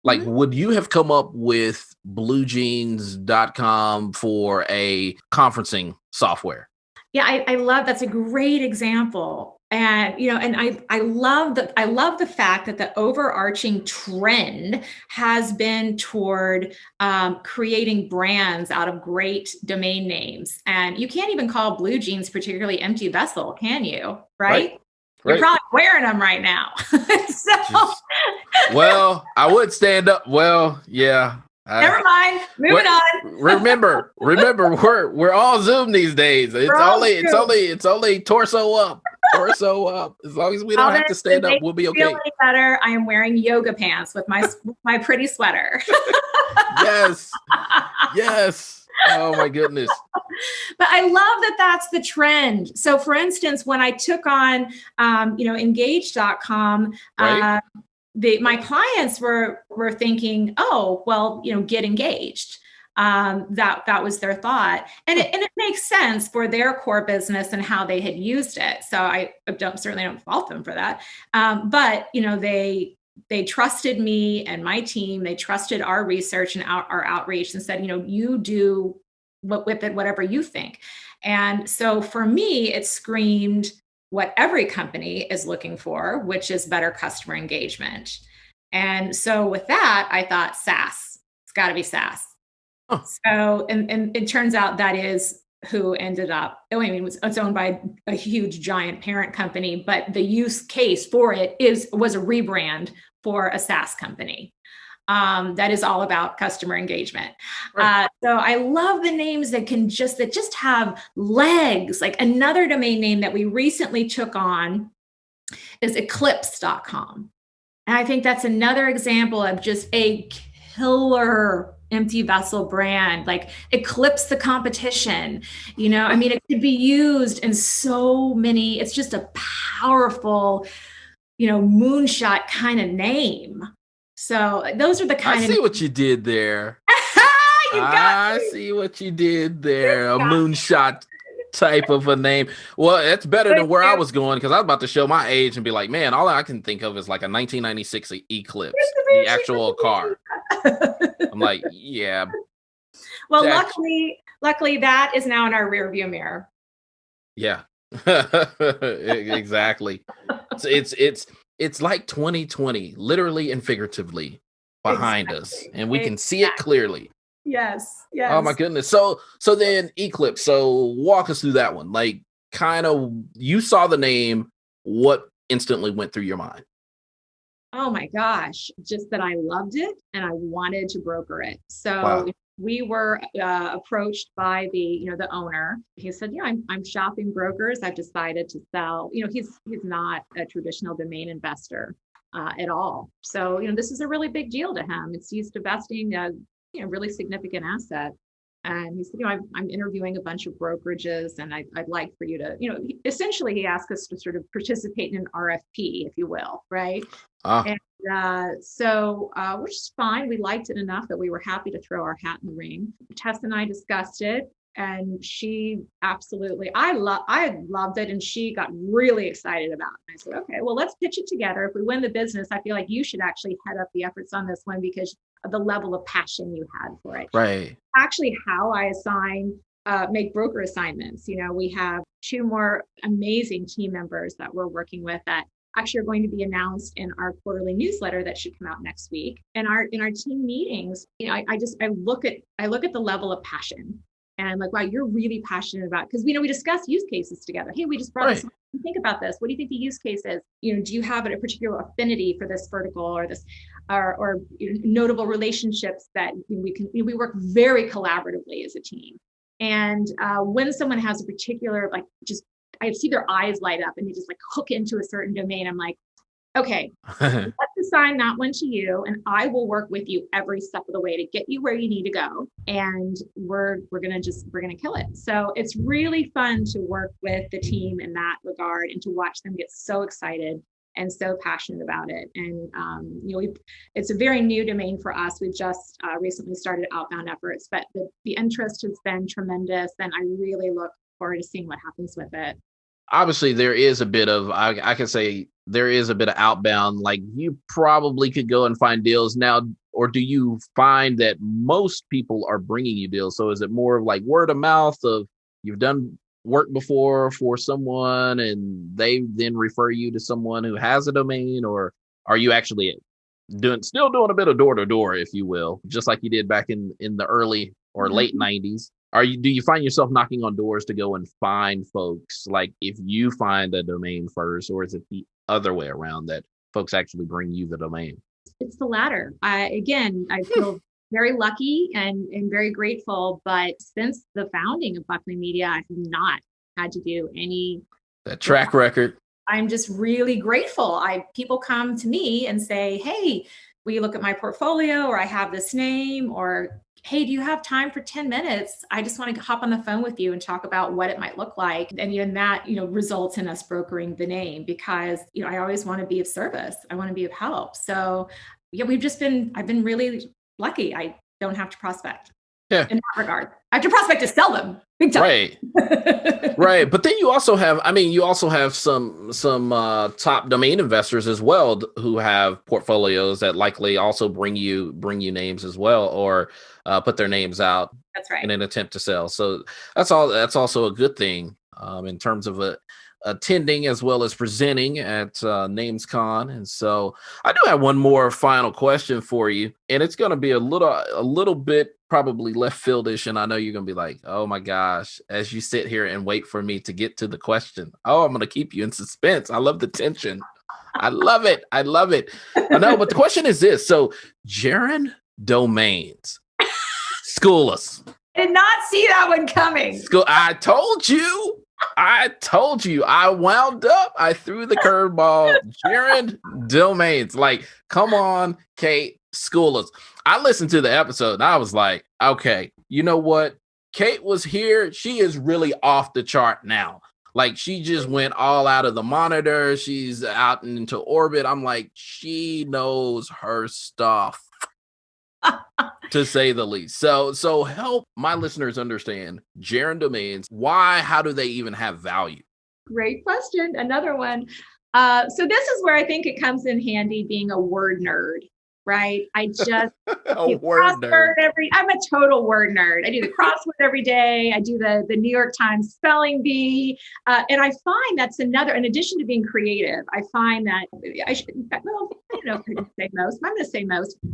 Like, would you have come up with bluejeans.com for a conferencing software? Yeah, I love, that's a great example. And, I love the fact that the overarching trend has been toward creating brands out of great domain names. And you can't even call Blue Jeans particularly empty vessel, can you? Right? You're probably wearing them right now. Well, I would stand up. Well, yeah. Never mind. Moving on. Remember, we're all Zoom these days. It's only torso up. Torso up. As long as we don't have to stand up, we'll be okay. Feel any better? I am wearing yoga pants with my pretty sweater. Yes. Oh my goodness. But I love that that's the trend. So for instance, when I took on engage.com, my clients were thinking, oh, well, get engaged. That was their thought. And it makes sense for their core business and how they had used it. So I certainly don't fault them for that. But they trusted me and my team. They trusted our research and our outreach and said, you do with it whatever you think. And so for me, it screamed what every company is looking for, which is better customer engagement. And so with that, I thought SaaS. It's got to be SaaS. Oh. So, and it turns out that is who ended up, it's owned by a huge giant parent company, but the use case for it was a rebrand for a SaaS company. That is all about customer engagement. Right. So I love the names that just have legs. Like another domain name that we recently took on is eclipse.com. And I think that's another example of just a killer empty vessel brand, like eclipse the competition. It could be used in so many, it's just a powerful, moonshot kind of name. So those are the kind I see what you did there. I see what you did there. A moonshot type of a name. Well, that's better than where I was going, because I was about to show my age and be like, man, all I can think of is like a 1996 Eclipse, the actual car. I'm like, yeah. Well, luckily that is now in our rearview mirror. Yeah. Exactly. So it's like 2020, literally and figuratively behind us, and we can see it clearly. Yes. Oh my goodness. So then Eclipse. So walk us through that one. Like, kind of, you saw the name. What instantly went through your mind? Oh my gosh, just that I loved it and I wanted to broker it. So wow. We were approached by the owner. He said, yeah, I'm shopping brokers. I've decided to sell. He's not a traditional domain investor at all. So, this is a really big deal to him. It's he's divesting a really significant asset. And he said, I'm interviewing a bunch of brokerages, and I'd like for you to, essentially he asked us to sort of participate in an RFP, if you will, right? And Which is fine. We liked it enough that we were happy to throw our hat in the ring. Tess and I discussed it, and she absolutely, I loved it, and she got really excited about it. I said, okay, well, let's pitch it together. If we win the business, I feel like you should actually head up the efforts on this one because of the level of passion you had for it. Right. Actually, how I make broker assignments. We have 2 more amazing team members that we're working with that actually are going to be announced in our quarterly newsletter that should come out next week. And in our team meetings, I look at the level of passion, and I'm like, wow, you're really passionate about, because we discuss use cases together. Hey, we just brought this. Think about this. What do you think the use case is? Do you have a particular affinity for this vertical or this, or notable relationships that we work very collaboratively as a team. And when someone has a particular, I see their eyes light up and they just hook into a certain domain, I'm like, okay, let's assign that one to you, and I will work with you every step of the way to get you where you need to go. And we're gonna kill it. So it's really fun to work with the team in that regard and to watch them get so excited and so passionate about it. And it's a very new domain for us. We've just recently started outbound efforts, but the interest has been tremendous, and I really look forward to seeing what happens with it. Obviously, there is a bit of, I can say there is a bit of outbound, like you probably could go and find deals now, or do you find that most people are bringing you deals? So is it more of like word of mouth of you've done work before for someone and they then refer you to someone who has a domain, or are you actually still doing a bit of door to door, if you will, just like you did back in the early or late 90s? Do you find yourself knocking on doors to go and find folks, like if you find a domain first, or is it the other way around that folks actually bring you the domain? It's the latter. I feel very lucky and very grateful, but since the founding of Buckley Media, I have not had to do any that track record. I'm just really grateful. People come to me and say, hey, will you look at my portfolio, or I have this name, or hey, do you have time for 10 minutes? I just want to hop on the phone with you and talk about what it might look like. And even that, results in us brokering the name, because, I always want to be of service. I want to be of help. So yeah, I've been really lucky. I don't have to prospect. Yeah. In that regard, I have to prospect to sell them big time. Right. Right. But then you also have some top domain investors as well who have portfolios that likely also bring you names as well, or put their names out. That's right. In an attempt to sell. So that's also a good thing in terms of attending as well as presenting at NamesCon. And so I do have one more final question for you, and it's going to be a little bit probably left fieldish, and I know you're going to be like, oh my gosh, as you sit here and wait for me to get to the question. Oh, I'm going to keep you in suspense. I love the tension. I love it. I know, but the question is this. So gerund domains. School us. I did not see that one coming. I told you. I wound up. I threw the curveball. Gerund domains. Like, come on, Kate, school us. I listened to the episode and I was like, okay, you know what? Kate was here. She is really off the chart now. Like, she just went all out of the monitor. She's out into orbit. I'm like, she knows her stuff. To say the least. So help my listeners understand gerund domains. Why? How do they even have value? Great question. Another one. So this is where I think it comes in handy being a word nerd, right? I just word nerd. I'm a total word nerd. I do the crossword every day. I do the New York Times spelling bee. And I find that's another, in addition to being creative, I find that I don't know if I can say most, but I'm going to say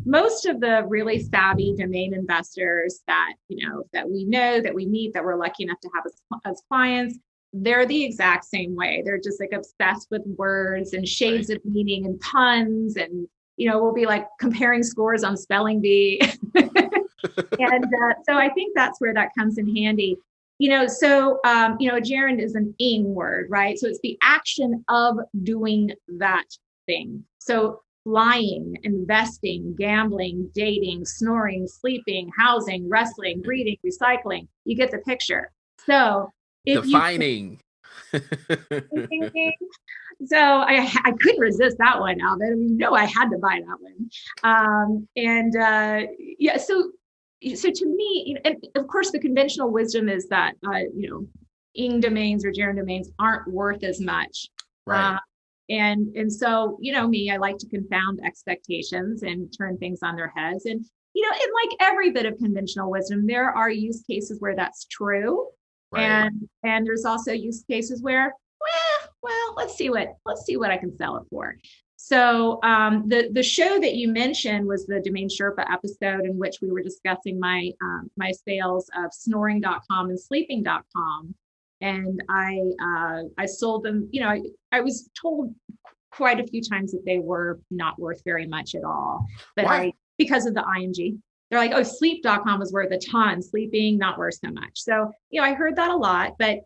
most of the really savvy domain investors that we know, that we meet, that we're lucky enough to have as clients, they're the exact same way. They're just like obsessed with words and shades of meaning and puns, and we'll be like comparing scores on spelling bee. And so I think that's where that comes in handy. A gerund is an ing word, right? So it's the action of doing that thing. So lying, investing, gambling, dating, snoring, sleeping, housing, wrestling, reading, recycling. You get the picture. So if defining. So I couldn't resist that one, Alvin. I mean, no, I had to buy that one. Yeah, so to me, and of course, the conventional wisdom is that ing domains or gerund domains aren't worth as much. Right. And so me, I like to confound expectations and turn things on their heads. And in like every bit of conventional wisdom, there are use cases where that's true, Right. and there's also use cases where, well, let's see what I can sell it for. So the show that you mentioned was the Domain Sherpa episode in which we were discussing my sales of snoring.com and sleeping.com. And I sold them, I was told quite a few times that they were not worth very much at all. But Why? because of the ing, they're like, oh, sleep.com was worth a ton, sleeping not worth so much. So, I heard that a lot, but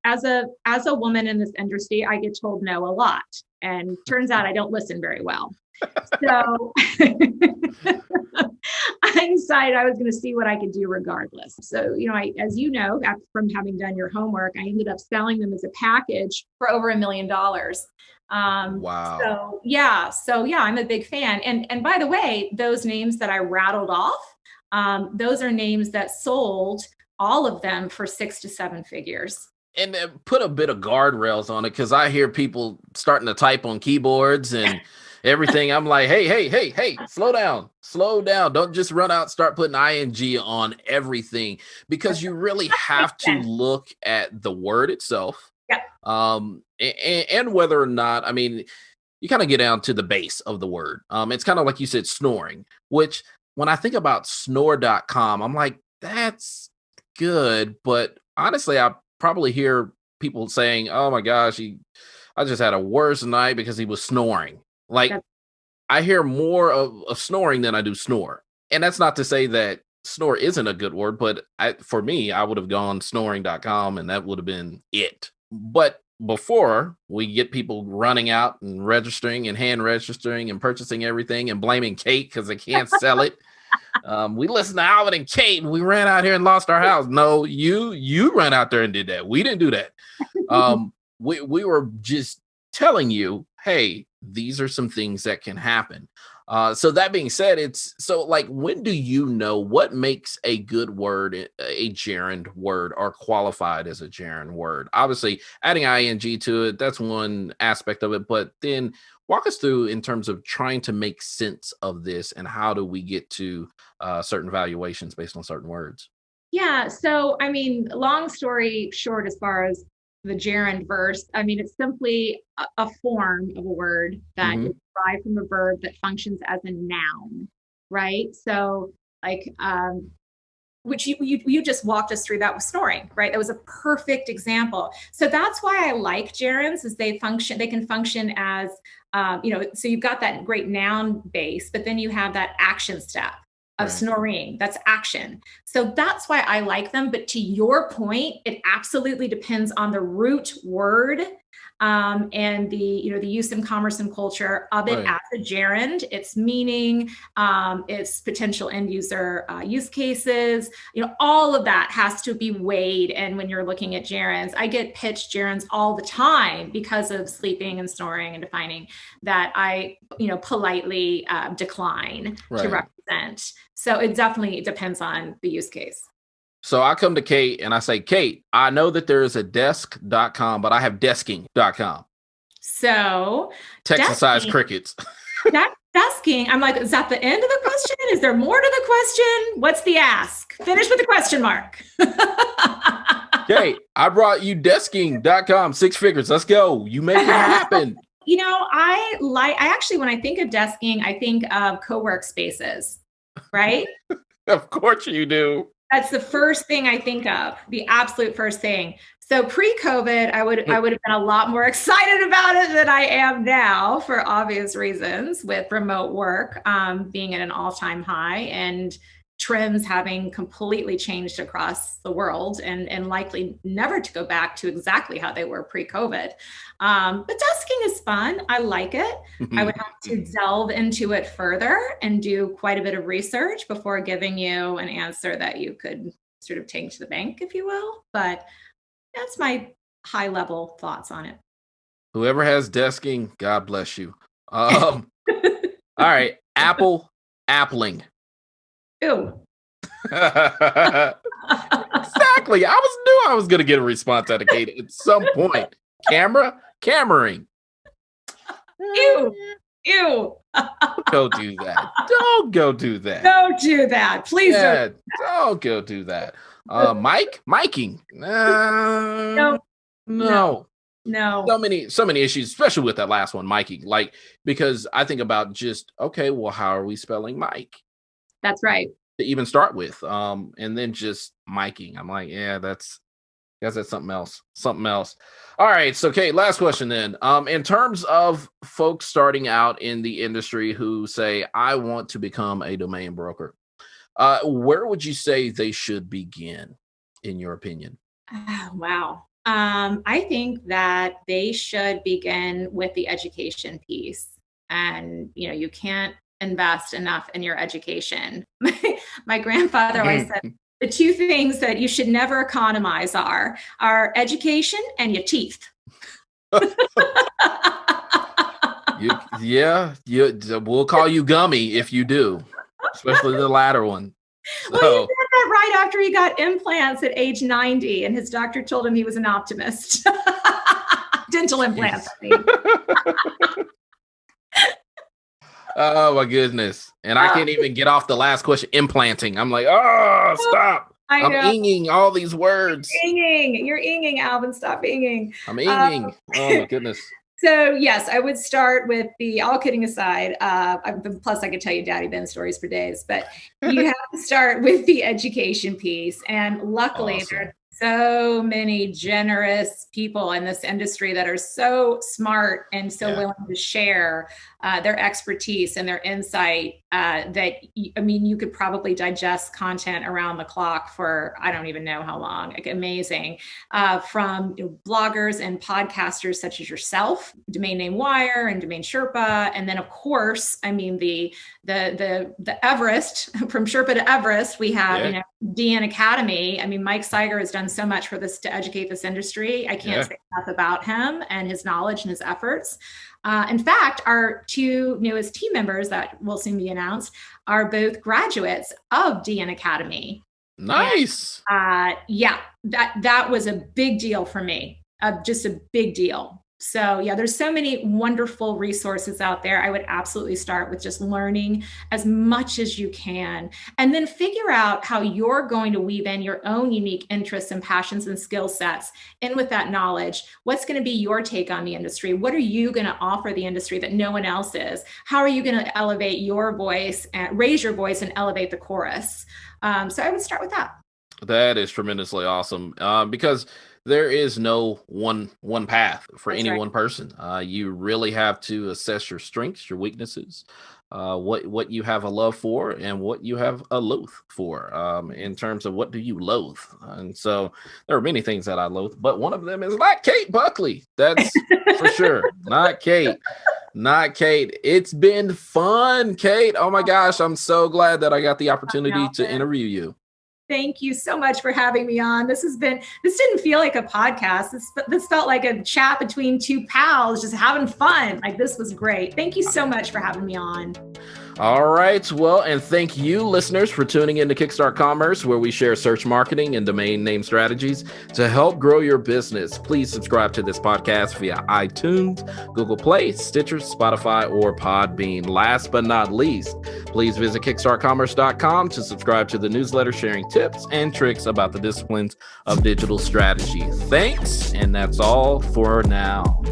as a woman in this industry, I get told no a lot. And turns out I don't listen very well. So I decided I was going to see what I could do regardless. So, as you know, from having done your homework, I ended up selling them as a package for over $1 million. Wow. So yeah, I'm a big fan. And by the way, those names that I rattled off, those are names that sold, all of them, for 6 to 7 figures. And put a bit of guardrails on it, because I hear people starting to type on keyboards and everything. I'm like, hey, slow down. Don't just run out, start putting ing on everything, because you really have to look at the word itself. Yeah. And whether or not, I mean, you kind of get down to the base of the word. It's kind of like you said, snoring, which when I think about snore.com, I'm like, that's good. But honestly, I probably hear people saying, oh my gosh, I just had a worse night because he was snoring. Like, I hear more of snoring than I do snore. And that's not to say that snore isn't a good word, but for me, I would have gone snoring.com and that would have been it. But before we get people running out and registering and hand registering and purchasing everything and blaming Kate because they can't sell it. We listened to Alvin and Kate and we ran out here and lost our house. No, you ran out there and did that. We didn't do that. We were just telling you, hey, these are some things that can happen. So that being said, it's so like, when do you know what makes a good word a gerund word or qualified as a gerund word? Obviously, adding ing to it, that's one aspect of it. But then walk us through in terms of trying to make sense of this, and how do we get to certain valuations based on certain words? Yeah. So, I mean, long story short, as far as the gerund verse, I mean, it's simply a form of a word that Hmm. is derived from a verb that functions as a noun, right? So, like, which you just walked us through that with snoring, right? That was a perfect example. So that's why I like gerunds, is they can function as, so you've got that great noun base, but then you have that action step of Right. snoring. That's action. So that's why I like them. But to your point, it absolutely depends on the root word, and the use in commerce and culture of it Right. as a gerund, its meaning, its potential end user use cases. All of that has to be weighed. And when you're looking at gerunds, I get pitched gerunds all the time because of sleeping and snoring and defining that I, politely decline to Right. represent. So it definitely depends on the use case. So I come to Kate and I say, Kate, I know that there is a desk.com, but I have desking.com. So Texas size desking, crickets. desking, I'm like, is that the end of the question? Is there more to the question? What's the ask? Finish with the question mark. Kate, I brought you desking.com, 6 figures. Let's go. You make it happen. I actually, when I think of desking, I think of co-work spaces, right? Of course you do. That's the first thing I think of, the absolute first thing. So pre-COVID, I would have been a lot more excited about it than I am now, for obvious reasons, with remote work being at an all-time high and trends having completely changed across the world, and likely never to go back to exactly how they were pre-COVID. But desking is fun. I like it. I would have to delve into it further and do quite a bit of research before giving you an answer that you could sort of take to the bank, if you will. But that's my high level thoughts on it. Whoever has desking, God bless you. All right, appling. Ew. Exactly. Knew I was gonna get a response out of Kate at some point. Cammering. Ew. Ew. Don't do that. Don't go do that. Don't do that. Please don't go do that. Miking. No. So many issues, especially with that last one, miking. Like, because I think about just, okay, well, how are we spelling Mike? That's right. To even start with. And then just miking. I'm like, yeah, that's something else. Something else. All right. So, Kate, last question then. In terms of folks starting out in the industry who say, I want to become a domain broker, where would you say they should begin, in your opinion? Wow. I think that they should begin with the education piece. And, you can't invest enough in your education. My grandfather always said, the two things that you should never economize are education and your teeth. We'll call you Gummy if you do, especially the latter one. So. Well, he said that right after he got implants at age 90, and his doctor told him he was an optimist. Dental implants, I mean. Oh my goodness. And I can't even get off the last question, implanting. I'm like, oh, stop. I'm inging all these words. You're inging, Alvin. Stop inging. I'm inging. Oh my goodness. So yes, I would start with all kidding aside, plus I could tell you Daddy Ben stories for days, but you have to start with the education piece. And luckily there are so many generous people in this industry that are so smart and so willing to share their expertise and their insight that, you could probably digest content around the clock for, I don't even know how long. Like, amazing. From bloggers and podcasters such as yourself, Domain Name Wire and Domain Sherpa. And then of course, the Everest, from Sherpa to Everest, we have, DN Academy. Mike Seiger has done so much for this to educate this industry. I can't say enough about him and his knowledge and his efforts. In fact, our two newest team members that will soon be announced are both graduates of DN Academy. Nice. And, that was a big deal for me. Just a big deal. So there's so many wonderful resources out there. I would absolutely start with just learning as much as you can, and then figure out how you're going to weave in your own unique interests and passions and skill sets. And with that knowledge, what's going to be your take on the industry? What are you going to offer the industry that no one else is? How are you going to elevate your voice and raise your voice and elevate the chorus? So I would start with that. That is tremendously awesome, because there is no one path for any one person. You really have to assess your strengths, your weaknesses, what you have a love for and what you have a loathe for, in terms of what do you loathe. And so there are many things that I loathe, but one of them is not Kate Buckley. That's for sure. Not Kate. It's been fun, Kate. Oh my gosh. I'm so glad that I got the opportunity to interview you. Thank you so much for having me on. This didn't feel like a podcast. This felt like a chat between two pals, just having fun. Like, this was great. Thank you so much for having me on. All right. Well, and thank you, listeners, for tuning into Kickstart Commerce, where we share search marketing and domain name strategies to help grow your business. Please subscribe to this podcast via iTunes, Google Play, Stitcher, Spotify, or Podbean. Last but not least, please visit kickstartcommerce.com to subscribe to the newsletter sharing tips and tricks about the disciplines of digital strategy. Thanks, and that's all for now.